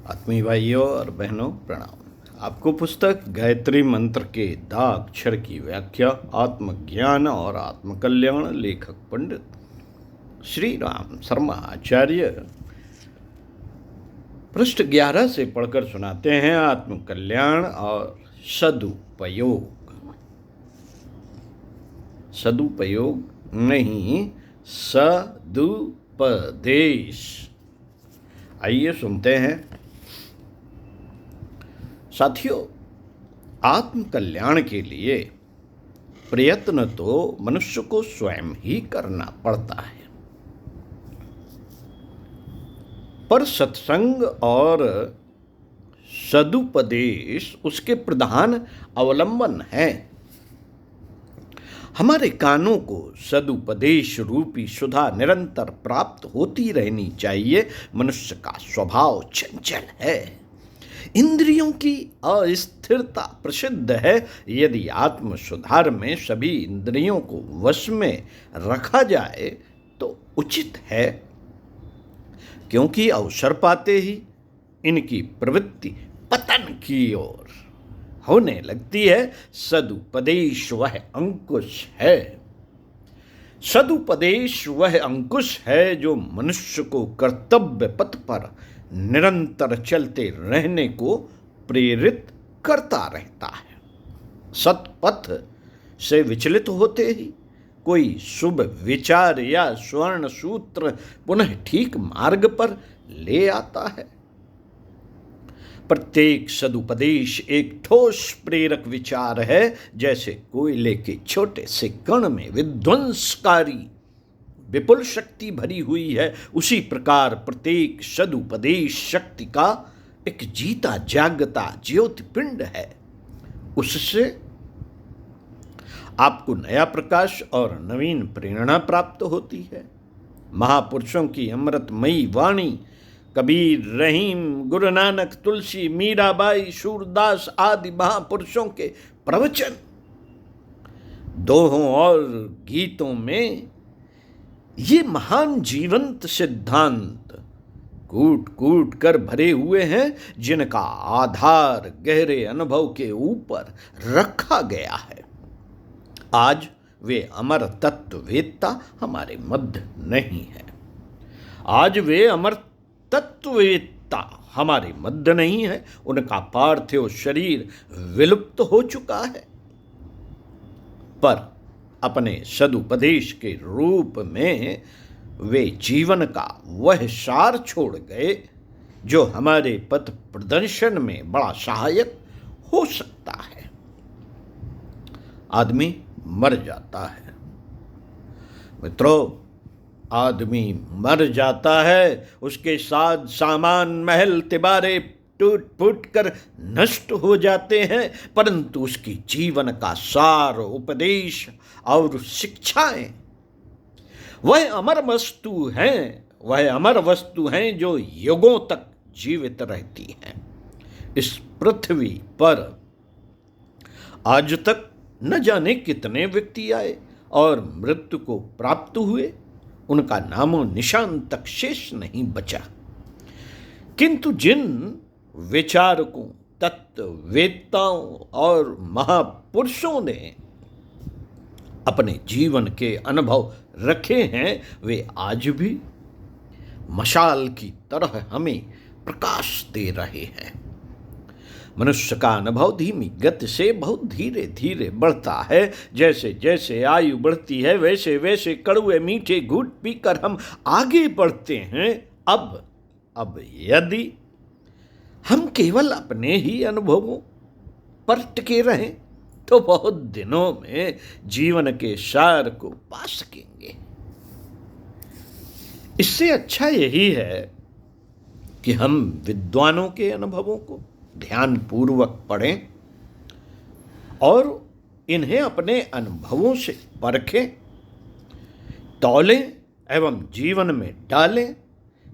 आत्मीय भाइयों और बहनों प्रणाम। आपको पुस्तक गायत्री मंत्र के दा अक्षर की व्याख्या, आत्मज्ञान और आत्मकल्याण, लेखक पंडित श्री राम शर्मा आचार्य, पृष्ठ 11 से पढ़कर सुनाते हैं। आत्मकल्याण और सदुपयोग। सदुपयोग नहीं, सदुपदेश। आइए सुनते हैं। साथियों, आत्म कल्याण के लिए प्रयत्न तो मनुष्य को स्वयं ही करना पड़ता है, पर सत्संग और सदुपदेश उसके प्रधान अवलंबन है। हमारे कानों को सदुपदेश रूपी सुधा निरंतर प्राप्त होती रहनी चाहिए। मनुष्य का स्वभाव चंचल है, इंद्रियों की अस्थिरता प्रसिद्ध है। यदि आत्म सुधार में सभी इंद्रियों को वश में रखा जाए तो उचित है, क्योंकि अवसर पाते ही इनकी प्रवृत्ति पतन की ओर होने लगती है। सदुपदेश वह अंकुश है। सदुपदेश वह अंकुश है जो मनुष्य को कर्तव्य पथ पर निरंतर चलते रहने को प्रेरित करता रहता है। सत्पथ से विचलित होते ही कोई शुभ विचार या स्वर्ण सूत्र पुनः ठीक मार्ग पर ले आता है। प्रत्येक सदुपदेश एक ठोस प्रेरक विचार है। जैसे कोयले के छोटे से कण में विध्वंसकारी विपुल शक्ति भरी हुई है, उसी प्रकार प्रत्येक सदुपदेश शक्ति का एक जीता जागता ज्योतिपिंड है। उससे आपको नया प्रकाश और नवीन प्रेरणा प्राप्त होती है। महापुरुषों की अमृतमयी वाणी, कबीर, रहीम, गुरु नानक, तुलसी, मीराबाई, सूरदास आदि महापुरुषों के प्रवचन, दोहों और गीतों में ये महान जीवंत सिद्धांत कूट कूट कर भरे हुए हैं, जिनका आधार गहरे अनुभव के ऊपर रखा गया है। आज वे अमर तत्ववेत्ता हमारे मध्य नहीं है। आज वे अमर तत्ववेत्ता हमारे मध्य नहीं है। उनका पार्थिव शरीर विलुप्त हो चुका है, पर अपने सदुपदेश के रूप में वे जीवन का वह सार छोड़ गए जो हमारे पथ प्रदर्शन में बड़ा सहायक हो सकता है। आदमी मर जाता है मित्रों, आदमी मर जाता है। उसके साथ सामान, महल, तिबारे टूट फूट कर नष्ट हो जाते हैं, परंतु उसकी जीवन का सार, उपदेश और शिक्षाएं वह अमर वस्तु हैं। वह अमर वस्तु हैं जो युगों तक जीवित रहती हैं। इस पृथ्वी पर आज तक न जाने कितने व्यक्ति आए और मृत्यु को प्राप्त हुए, उनका नामो निशान तक शेष नहीं बचा। किंतु जिन विचारकों, तत्ववेत्ताओं और महापुरुषों ने अपने जीवन के अनुभव रखे हैं, वे आज भी मशाल की तरह हमें प्रकाश दे रहे हैं। मनुष्य का अनुभव धीमी गति से बहुत धीरे धीरे बढ़ता है। जैसे जैसे आयु बढ़ती है, वैसे वैसे कड़वे मीठे घूंट पीकर हम आगे बढ़ते हैं। अब यदि हम केवल अपने ही अनुभवों पर टिके रहें तो बहुत दिनों में जीवन के सार को पा सकेंगे। इससे अच्छा यही है कि हम विद्वानों के अनुभवों को ध्यानपूर्वक पढ़ें और इन्हें अपने अनुभवों से परखें, तौलें एवं जीवन में डालें।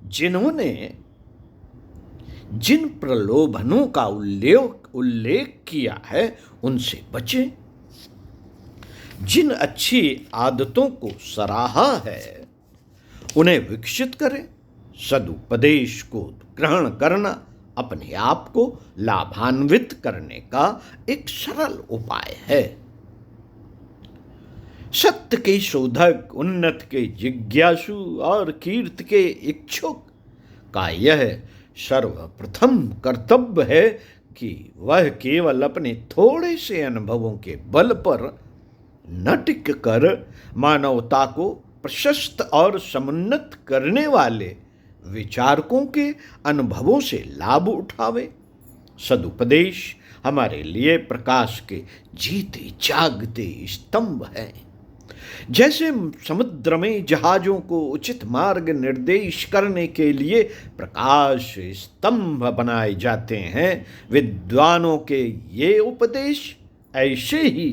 जिन्होंने जिन प्रलोभनों का उल्लेख किया है, उनसे बचें। जिन अच्छी आदतों को सराहा है, उन्हें विकसित करें। सदुपदेश को ग्रहण करना अपने आप को लाभान्वित करने का एक सरल उपाय है। सत्य के शोधक, उन्नत के जिज्ञासु और कीर्ति के इच्छुक का यह सर्वप्रथम कर्तव्य है कि वह केवल अपने थोड़े से अनुभवों के बल पर न टिक कर मानवता को प्रशस्त और समुन्नत करने वाले विचारकों के अनुभवों से लाभ उठावे। सदुपदेश हमारे लिए प्रकाश के जीते जागते स्तंभ हैं। जैसे समुद्र में जहाजों को उचित मार्ग निर्देश करने के लिए प्रकाश स्तंभ बनाए जाते हैं, विद्वानों के ये उपदेश ऐसे ही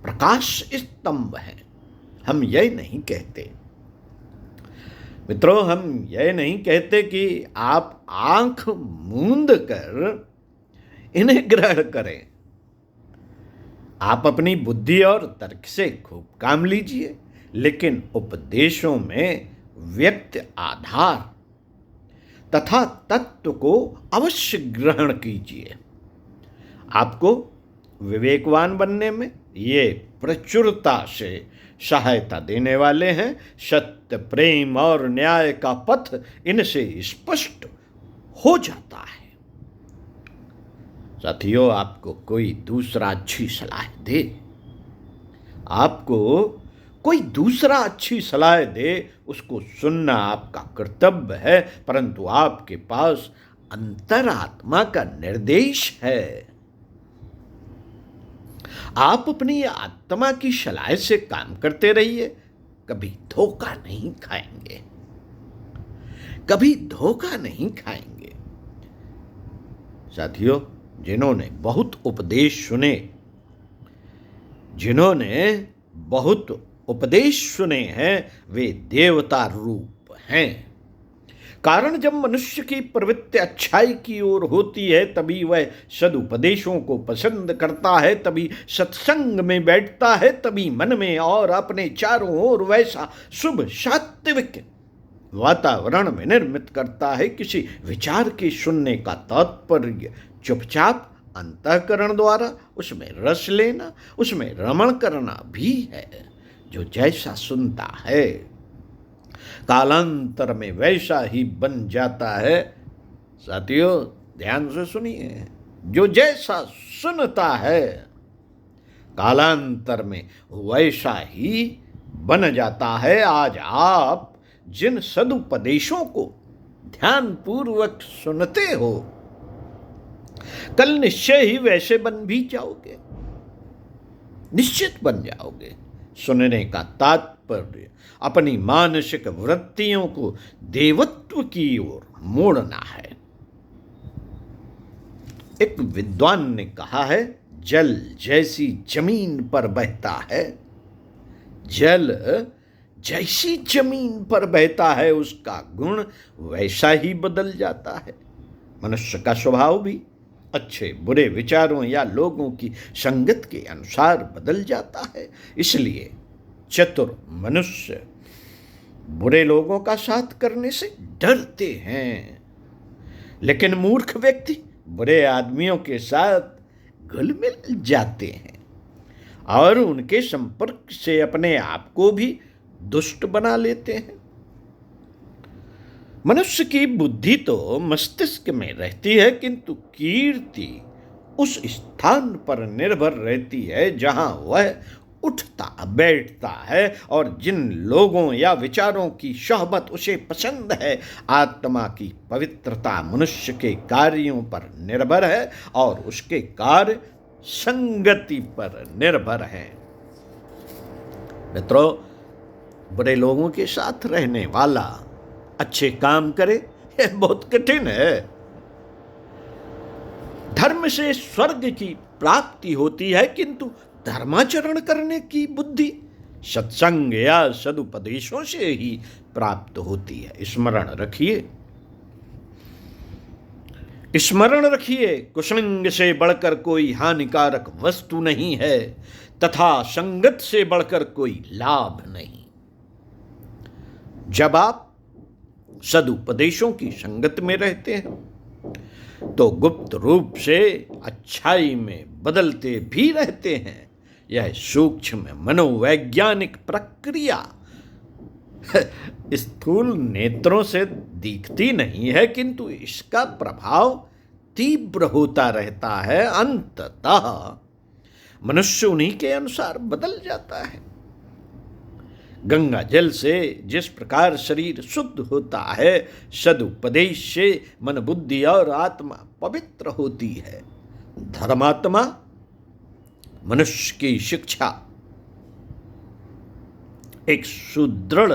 प्रकाश स्तंभ हैं। हम यह नहीं कहते मित्रों, हम यह नहीं कहते कि आप आंख मूंद कर इन्हें ग्रहण करें। आप अपनी बुद्धि और तर्क से खूब काम लीजिए, लेकिन उपदेशों में व्यक्त आधार तथा तत्व को अवश्य ग्रहण कीजिए। आपको विवेकवान बनने में ये प्रचुरता से सहायता देने वाले हैं। सत्य, प्रेम और न्याय का पथ इनसे स्पष्ट हो जाता है। साथियों, आपको कोई दूसरा अच्छी सलाह दे, आपको कोई दूसरा अच्छी सलाह दे, उसको सुनना आपका कर्तव्य है, परंतु आपके पास अंतरात्मा का निर्देश है। आप अपनी आत्मा की सलाह से काम करते रहिए, कभी धोखा नहीं खाएंगे, कभी धोखा नहीं खाएंगे। साथियों, जिन्होंने बहुत उपदेश सुने हैं वे देवता रूप हैं। कारण जब मनुष्य की प्रवृत्ति अच्छाई की ओर होती है, तभी वह सदुपदेशों को पसंद करता है, तभी सत्संग में बैठता है, तभी मन में और अपने चारों ओर वैसा शुभ सात्विक वातावरण में निर्मित करता है। किसी विचार के सुनने का तात्पर्य चुपचाप अंतःकरण द्वारा उसमें रस लेना, उसमें रमण करना भी है। जो जैसा सुनता है कालांतर में वैसा ही बन जाता है। साथियों, ध्यान से सुनिए, जो जैसा सुनता है कालांतर में वैसा ही बन जाता है। आज आप जिन सदुपदेशों को ध्यानपूर्वक सुनते हो, कल निश्चय ही वैसे बन भी जाओगे, निश्चित बन जाओगे। सुनने का तात्पर्य अपनी मानसिक वृत्तियों को देवत्व की ओर मोड़ना है। एक विद्वान ने कहा है, जल जैसी जमीन पर बहता है, जल जैसी जमीन पर बहता है, उसका गुण वैसा ही बदल जाता है। मनुष्य का स्वभाव भी अच्छे बुरे विचारों या लोगों की संगत के अनुसार बदल जाता है। इसलिए चतुर मनुष्य बुरे लोगों का साथ करने से डरते हैं, लेकिन मूर्ख व्यक्ति बुरे आदमियों के साथ घुल मिल जाते हैं और उनके संपर्क से अपने आप को भी दुष्ट बना लेते हैं। मनुष्य की बुद्धि तो मस्तिष्क में रहती है, किंतु कीर्ति उस स्थान पर निर्भर रहती है जहां वह उठता बैठता है और जिन लोगों या विचारों की सोहबत उसे पसंद है। आत्मा की पवित्रता मनुष्य के कार्यों पर निर्भर है और उसके कार्य संगति पर निर्भर है। मित्रों, बुरे लोगों के साथ रहने वाला अच्छे काम करे, यह बहुत कठिन है। धर्म से स्वर्ग की प्राप्ति होती है, किंतु धर्माचरण करने की बुद्धि सत्संग या सदुपदेशों से ही प्राप्त होती है। स्मरण रखिए, कुसंग से बढ़कर कोई हानिकारक वस्तु नहीं है तथा संगत से बढ़कर कोई लाभ नहीं। जब आप सदुपदेशों की संगत में रहते हैं तो गुप्त रूप से अच्छाई में बदलते भी रहते हैं। यह सूक्ष्म मनोवैज्ञानिक प्रक्रिया स्थूल नेत्रों से दिखती नहीं है, किंतु इसका प्रभाव तीव्र होता रहता है। अंततः मनुष्य उन्हीं के अनुसार बदल जाता है। गंगा जल से जिस प्रकार शरीर शुद्ध होता है, सदुपदेश से मन बुद्धि और आत्मा पवित्र होती है। धर्मात्मा मनुष्य की शिक्षा एक सुदृढ़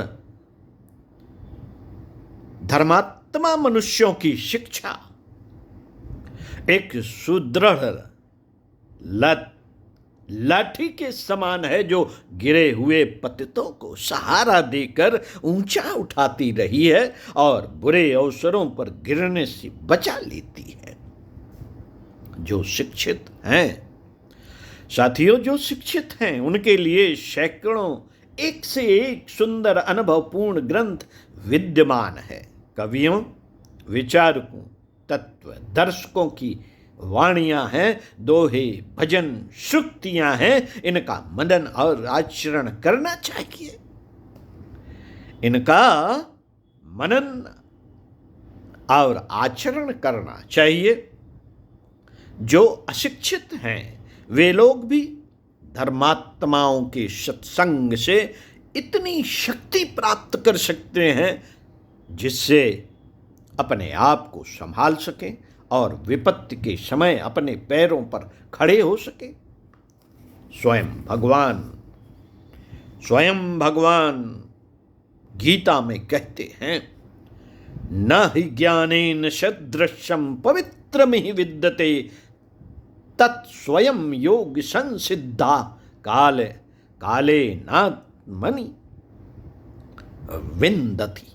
धर्मात्मा मनुष्यों की शिक्षा एक सुदृढ़ लाठी के समान है, जो गिरे हुए पतितों को सहारा देकर ऊंचा उठाती रही है और बुरे अवसरों पर गिरने से बचा लेती है। जो शिक्षित हैं साथियों, जो शिक्षित हैं उनके लिए सैकड़ों एक से एक सुंदर अनुभवपूर्ण ग्रंथ विद्यमान है। कवियों, विचारकों, तत्वदर्शकों की वाणियां हैं, दोहे, भजन, श्रुतियां हैं। इनका मनन और आचरण करना चाहिए। इनका मनन और आचरण करना चाहिए। जो अशिक्षित हैं वे लोग भी धर्मात्माओं के सत्संग से इतनी शक्ति प्राप्त कर सकते हैं जिससे अपने आप को संभाल सकें और विपत्ति के समय अपने पैरों पर खड़े हो सके। स्वयं भगवान गीता में कहते हैं, न हि ज्ञानेन सदृशं पवित्रमिहि विद्यते तत्स्वयं योग संसिद्धा काले नात्मनि विन्दति।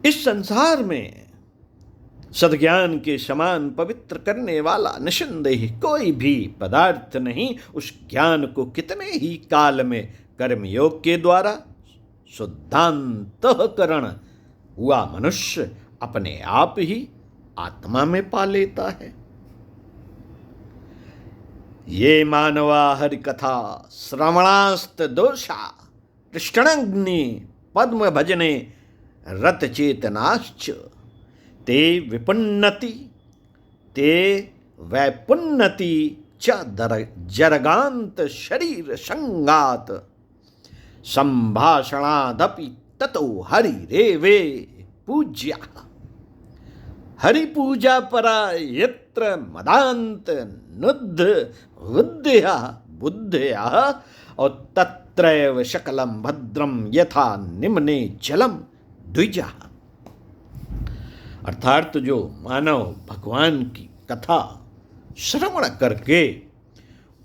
इस संसार में सद्ज्ञान के समान पवित्र करने वाला निसंदेह कोई भी पदार्थ नहीं। उस ज्ञान को कितने ही काल में कर्मयोग के द्वारा शुद्धांतःकरण हुआ मनुष्य अपने आप ही आत्मा में पा लेता है। ये मानवा हरि कथा श्रवणास्त दोषा कृष्णाग्नि पद्म भजने रत चेतनाश्च ते विपुन्नति ते वैपुन्नति च जरगांत शरीर संगात संभाषणादपि ततो हरि रेवे पूज्या। हरि पूजा परा यत्र मदांत नुद्ध बुद्धया बुद्धया और तत्रैव शकलम भद्रम यथा निम्ने जलम द्विजा। अर्थात जो मानव भगवान की कथा श्रवण करके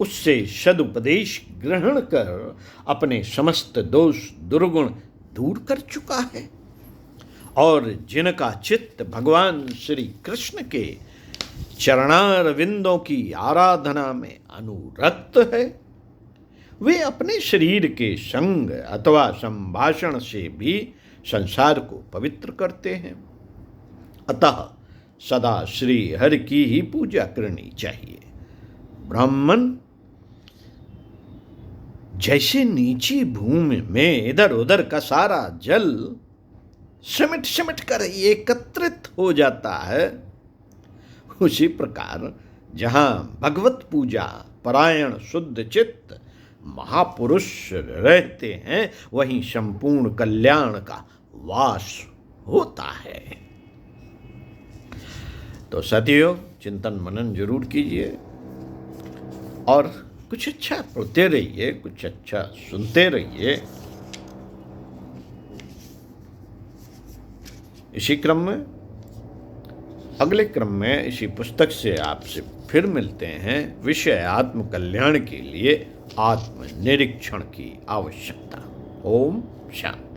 उससे सदुपदेश ग्रहण कर अपने समस्त दोष दुर्गुण दूर कर चुका है और जिनका चित्त भगवान श्री कृष्ण के चरणारविंदों की आराधना में अनुरक्त है, वे अपने शरीर के संग अथवा संभाषण से भी संसार को पवित्र करते हैं। अतः सदा श्री हरि की ही पूजा करनी चाहिए। ब्राह्मण जैसे नीची भूमि में इधर उधर का सारा जल सिमट सिमट कर एकत्रित हो जाता है, उसी प्रकार जहाँ भगवत पूजा परायण शुद्ध चित्त महापुरुष रहते हैं, वहीं संपूर्ण कल्याण का वास होता है। तो साथियों, चिंतन मनन जरूर कीजिए और कुछ अच्छा पढ़ते रहिए, कुछ अच्छा सुनते रहिए। इसी क्रम में अगले क्रम में इसी पुस्तक से आपसे फिर मिलते हैं। विषय आत्म कल्याण के लिए आत्मनिरीक्षण की आवश्यकता। ओम शांति।